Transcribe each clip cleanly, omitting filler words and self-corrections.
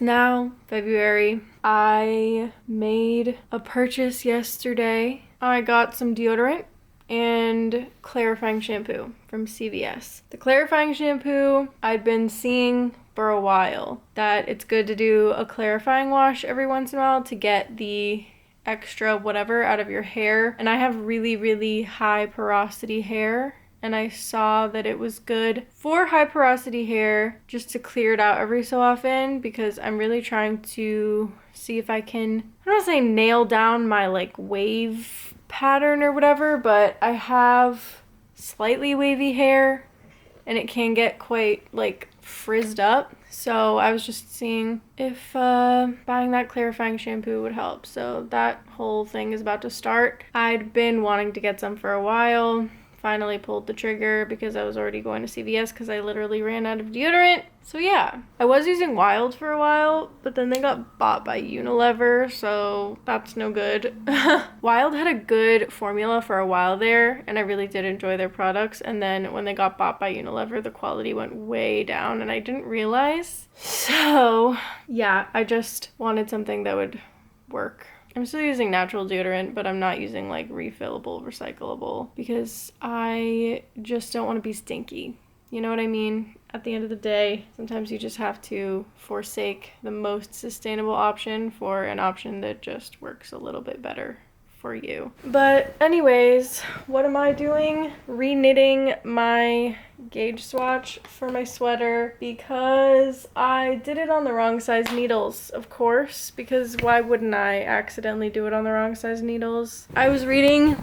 It's now February. I made a purchase yesterday. I got some deodorant and clarifying shampoo from CVS. The clarifying shampoo I'd been seeing for a while, that it's good to do a clarifying wash every once in a while to get the extra whatever out of your hair. And I have really, really high porosity hair, and I saw that it was good for high porosity hair just to clear it out every so often, because I'm really trying to see if I can, I don't want to say nail down my like wave pattern or whatever, but I have slightly wavy hair and it can get quite like frizzed up. So I was just seeing if buying that clarifying shampoo would help. So that whole thing is about to start. I'd been wanting to get some for a while. Finally pulled the trigger because I was already going to CVS because I literally ran out of deodorant. So yeah, I was using Wild for a while, but then they got bought by Unilever, so that's no good. Wild had a good formula for a while there, and I really did enjoy their products. And then when they got bought by Unilever, the quality went way down, and I didn't realize. So yeah, I just wanted something that would work. I'm still using natural deodorant, but I'm not using like refillable, recyclable, because I just don't want to be stinky. You know what I mean? At the end of the day, sometimes you just have to forsake the most sustainable option for an option that just works a little bit better for you. But anyways, what am I doing? Re-knitting my gauge swatch for my sweater because I did it on the wrong size needles, of course, because why wouldn't I accidentally do it on the wrong size needles? I was reading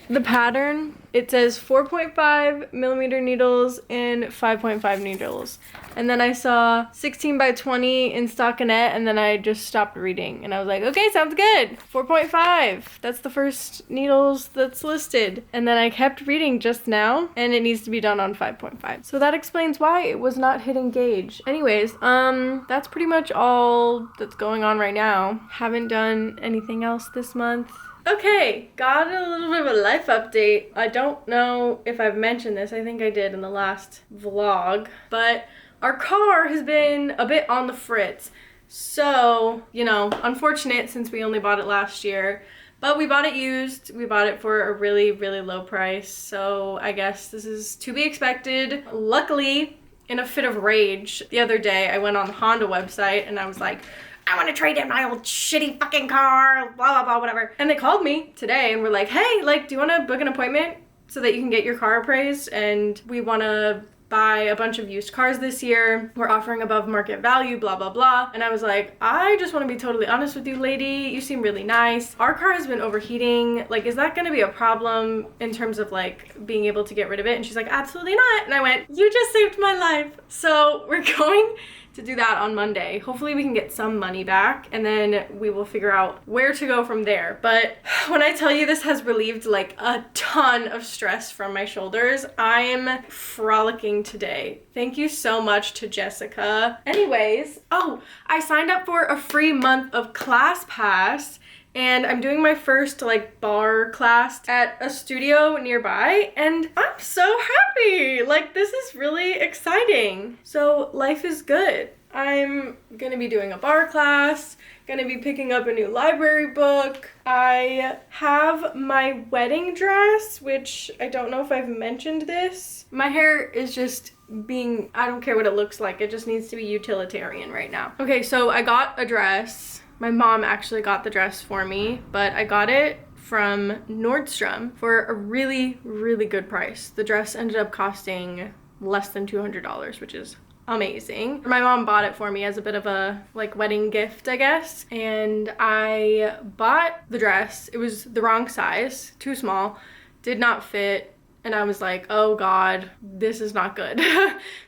the pattern. It says 4.5 millimeter needles and 5.5 needles. And then I saw 16 by 20 in stockinette, and then I just stopped reading. And I was like, okay, sounds good. 4.5. That's the first needles that's listed. And then I kept reading just now, and it needs to be done on 5.5. So that explains why it was not hitting gauge. Anyways, that's pretty much all that's going on right now. Haven't done anything else this month. Okay, got a little bit of a life update. I don't know if I've mentioned this. I think I did in the last vlog, but our car has been a bit on the fritz. So, you know, unfortunate since we only bought it last year, but we bought it used. We bought it for a really, really low price. So I guess this is to be expected. Luckily, in a fit of rage, the other day I went on the Honda website and I was like, I want to trade in my old shitty fucking car, blah, blah, blah, whatever. And they called me today and were like, hey, like, do you want to book an appointment so that you can get your car appraised? And we want to buy a bunch of used cars this year. We're offering above market value, blah, blah, blah. And I was like, I just want to be totally honest with you, lady. You seem really nice. Our car has been overheating. Like, is that going to be a problem in terms of like being able to get rid of it? And she's like, absolutely not. And I went, you just saved my life. So we're going to do that on Monday. Hopefully we can get some money back, and then we will figure out where to go from there. But when I tell you this has relieved like a ton of stress from my shoulders, I'm frolicking today. Thank you so much to Jessica. Anyways, oh, I signed up for a free month of ClassPass, and I'm doing my first like bar class at a studio nearby, and I'm so happy. Like, this is really exciting. So life is good. I'm gonna be doing a bar class, gonna be picking up a new library book. I have my wedding dress, which I don't know if I've mentioned this. My hair is just being, I don't care what it looks like. It just needs to be utilitarian right now. Okay, so I got a dress. My mom actually got the dress for me, but I got it from Nordstrom for a really, really good price. The dress ended up costing less than $200, which is amazing. My mom bought it for me as a bit of a like wedding gift, I guess. And I bought the dress. It was the wrong size, too small, did not fit. And I was like, oh God, this is not good.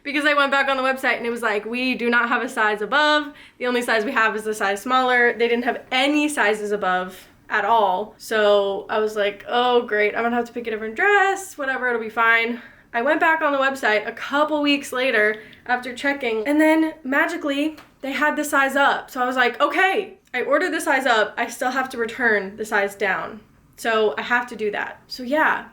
Because I went back on the website and it was like, we do not have a size above. The only size we have is the size smaller. They didn't have any sizes above at all. So I was like, oh great, I'm gonna have to pick a different dress, whatever, it'll be fine. I went back on the website a couple weeks later after checking, and then magically they had the size up. So I was like, okay, I ordered the size up. I still have to return the size down. So I have to do that. So yeah.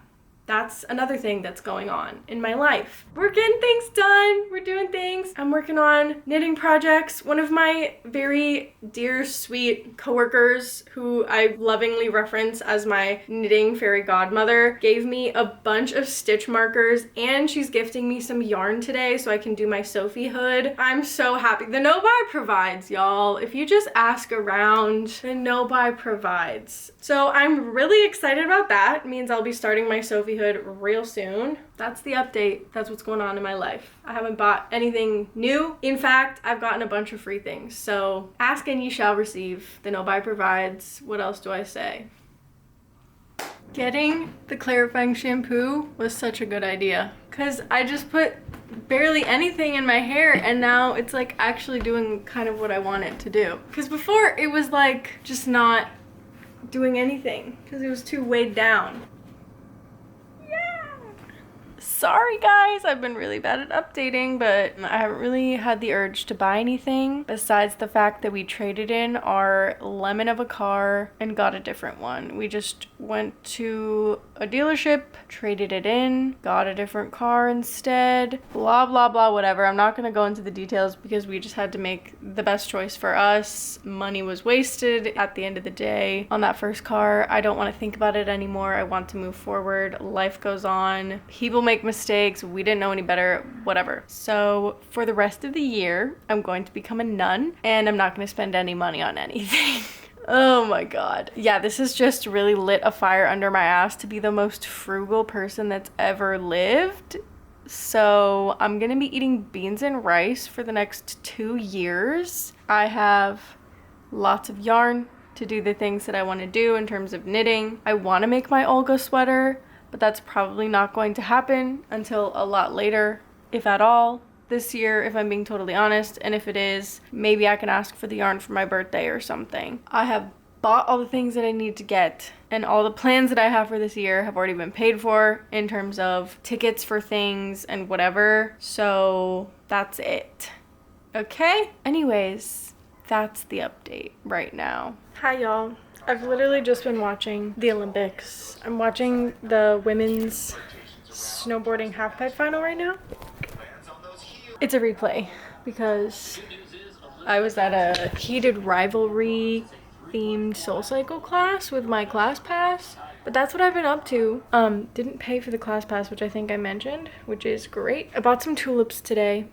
that's another thing that's going on in my life. We're getting things done. We're doing things. I'm working on knitting projects. One of my very dear, sweet coworkers, who I lovingly reference as my knitting fairy godmother, gave me a bunch of stitch markers, and she's gifting me some yarn today so I can do my Sophie hood. I'm so happy. The No Buy provides, y'all. If you just ask around, the No Buy provides. So I'm really excited about that. It means I'll be starting my Sophie hood real soon. That's the update. That's what's going on in my life. I haven't bought anything new. In fact, I've gotten a bunch of free things. So ask and ye shall receive. The No Buy provides. What else do I say? Getting the clarifying shampoo was such a good idea, because I just put barely anything in my hair and now it's like actually doing kind of what I want it to do. Because before it was like just not doing anything because it was too weighed down. Sorry guys, I've been really bad at updating, but I haven't really had the urge to buy anything besides the fact that we traded in our lemon of a car and got a different one. We just went to a dealership, traded it in, got a different car instead, blah blah blah, whatever. I'm not gonna go into the details because we just had to make the best choice for us. Money was wasted at the end of the day on that first car. I don't want to think about it anymore. I want to move forward. Life goes on. People make mistakes. We didn't know any better, whatever. So for the rest of the year, I'm going to become a nun and I'm not going to spend any money on anything. Oh my god. Yeah, this has just really lit a fire under my ass to be the most frugal person that's ever lived. So I'm gonna be eating beans and rice for the next 2 years. I have lots of yarn to do the things that I want to do in terms of knitting. I want to make my Olga sweater, but that's probably not going to happen until a lot later, if at all, this year, if I'm being totally honest. And if it is, maybe I can ask for the yarn for my birthday or something. I have bought all the things that I need to get, and all the plans that I have for this year have already been paid for in terms of tickets for things and whatever. So that's it. Okay? Anyways, that's the update right now. Hi y'all. I've literally just been watching the Olympics. I'm watching the women's snowboarding halfpipe final right now. It's a replay because I was at a heated rivalry themed Soul Cycle class with my class pass. But that's what I've been up to. Didn't pay for the class pass, which I think I mentioned, which is great. I bought some tulips today.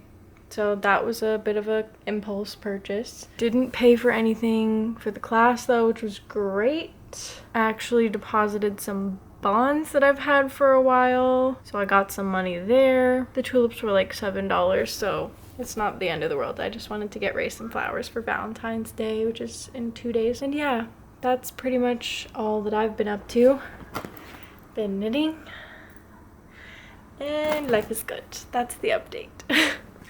So that was a bit of a impulse purchase. Didn't pay for anything for the class though, which was great. I actually deposited some bonds that I've had for a while, so I got some money there. The tulips were like $7, so it's not the end of the world. I just wanted to get Ray some flowers for Valentine's Day, which is in 2 days. And yeah, that's pretty much all that I've been up to. Been knitting, and life is good. That's the update.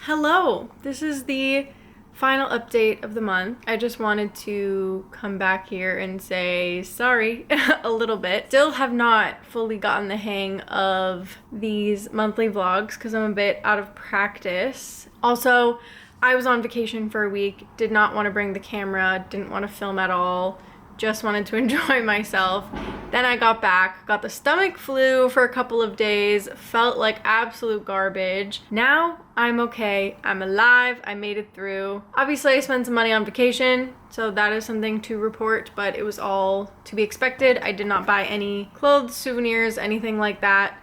Hello, this is the final update of the month. I just wanted to come back here and say sorry a little bit. Still have not fully gotten the hang of these monthly vlogs because I'm a bit out of practice. Also, I was on vacation for a week, did not want to bring the camera, didn't want to film at all, just wanted to enjoy myself. Then I got back, got the stomach flu for a couple of days, felt like absolute garbage. Now I'm okay, I'm alive, I made it through. Obviously I spent some money on vacation, so that is something to report, but it was all to be expected. I did not buy any clothes, souvenirs, anything like that.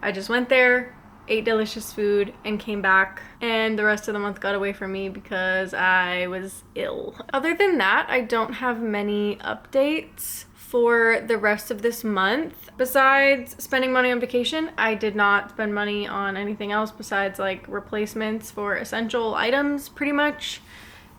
I just went there, ate delicious food, and came back, and the rest of the month got away from me because I was ill. Other than that, I don't have many updates for the rest of this month. Besides spending money on vacation, I did not spend money on anything else besides like replacements for essential items pretty much.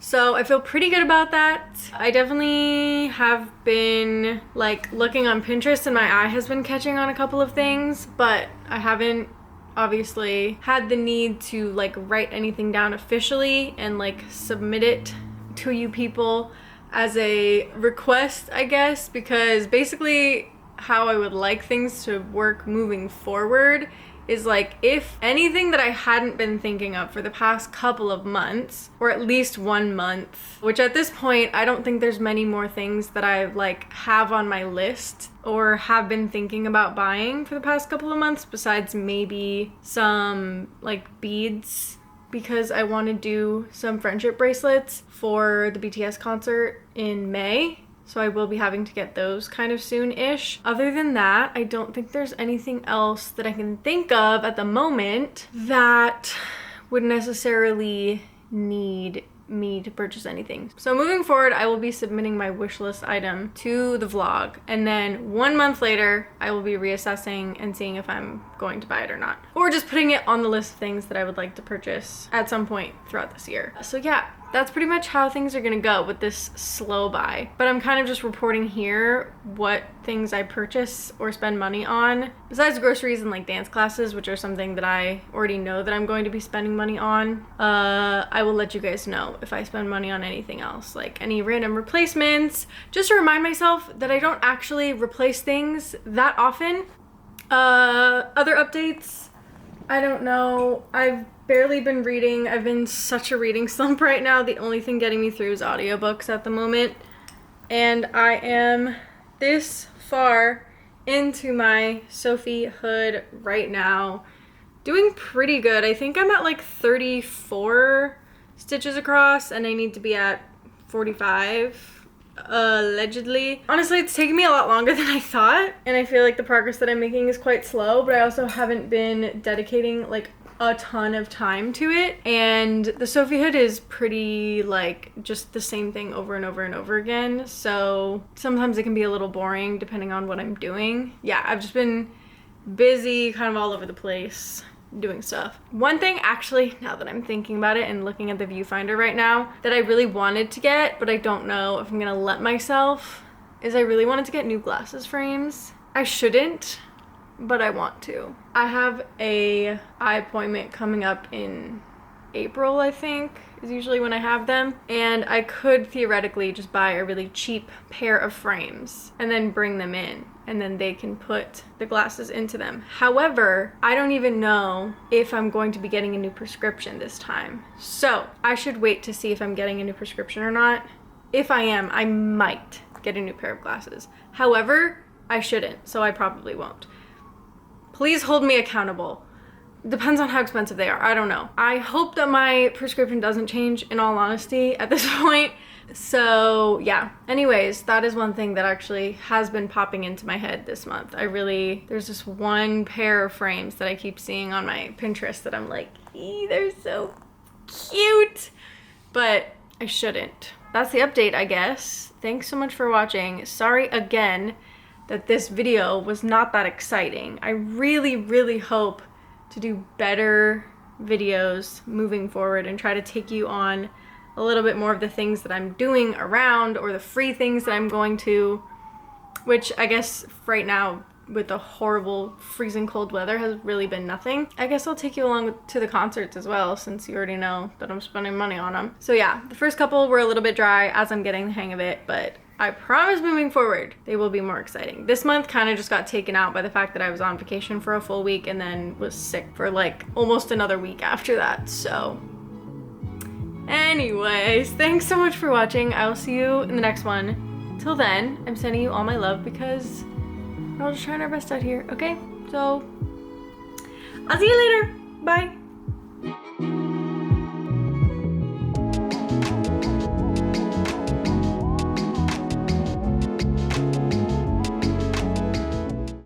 So I feel pretty good about that. I definitely have been like looking on Pinterest and my eye has been catching on a couple of things, but I haven't obviously had the need to like write anything down officially and like submit it to you people as a request, I guess, because basically how I would like things to work moving forward is like, if anything that I hadn't been thinking of for the past couple of months, or at least 1 month, which at this point, I don't think there's many more things that I like have on my list or have been thinking about buying for the past couple of months, besides maybe some like beads, because I want to do some friendship bracelets for the BTS concert in May. So I will be having to get those kind of soon-ish. Other than that, I don't think there's anything else that I can think of at the moment that would necessarily need me to purchase anything. So moving forward, I will be submitting my wish list item to the vlog, and then 1 month later I will be reassessing and seeing if I'm going to buy it or not, or just putting it on the list of things that I would like to purchase at some point throughout this year. So yeah, that's pretty much how things are gonna go with this slow buy. But I'm kind of just reporting here what things I purchase or spend money on, besides groceries and like dance classes, which are something that I already know that I'm going to be spending money on. I will let you guys know if I spend money on anything else, like any random replacements, just to remind myself that I don't actually replace things that often. Other updates, I don't know. I've barely been reading. I've been such a reading slump right now. The only thing getting me through is audiobooks at the moment. And I am this far into my Sophie Hood right now. Doing pretty good. I think I'm at like 34 stitches across, and I need to be at 45. Allegedly. Honestly, it's taken me a lot longer than I thought, and I feel like the progress that I'm making is quite slow, but I also haven't been dedicating like a ton of time to it. And the Sophie Hood is pretty like just the same thing over and over and over again, so sometimes it can be a little boring depending on what I'm doing. Yeah, I've just been busy, kind of all over the place doing stuff. One thing actually, now that I'm thinking about it and looking at the viewfinder right now, that I really wanted to get, but I don't know if I'm gonna let myself, is I really wanted to get new glasses frames. I shouldn't, but I want to. I have a eye appointment coming up in April, I think, is usually when I have them, and I could theoretically just buy a really cheap pair of frames and then bring them in, and then they can put the glasses into them. However, I don't even know if I'm going to be getting a new prescription this time, so I should wait to see if I'm getting a new prescription or not. If I am, I might get a new pair of glasses. However, I shouldn't, so I probably won't. Please hold me accountable. Depends on how expensive they are. I don't know. I hope that my prescription doesn't change, in all honesty, at this point. So yeah. Anyways, that is one thing that actually has been popping into my head this month. There's this one pair of frames that I keep seeing on my Pinterest that I'm like, they're so cute, but I shouldn't. That's the update, I guess. Thanks so much for watching. Sorry again that this video was not that exciting. I really, really hope to do better videos moving forward and try to take you on a little bit more of the things that I'm doing around, or the free things that I'm going to, which I guess right now with the horrible freezing cold weather has really been nothing. I guess I'll take you along to the concerts as well, since you already know that I'm spending money on them. So yeah, the first couple were a little bit dry as I'm getting the hang of it, but I promise moving forward, they will be more exciting. This month kind of just got taken out by the fact that I was on vacation for a full week and then was sick for like almost another week after that. So anyways, thanks so much for watching. I will see you in the next one. Till then, I'm sending you all my love because we're all just trying our best out here, okay? So I'll see you later. Bye.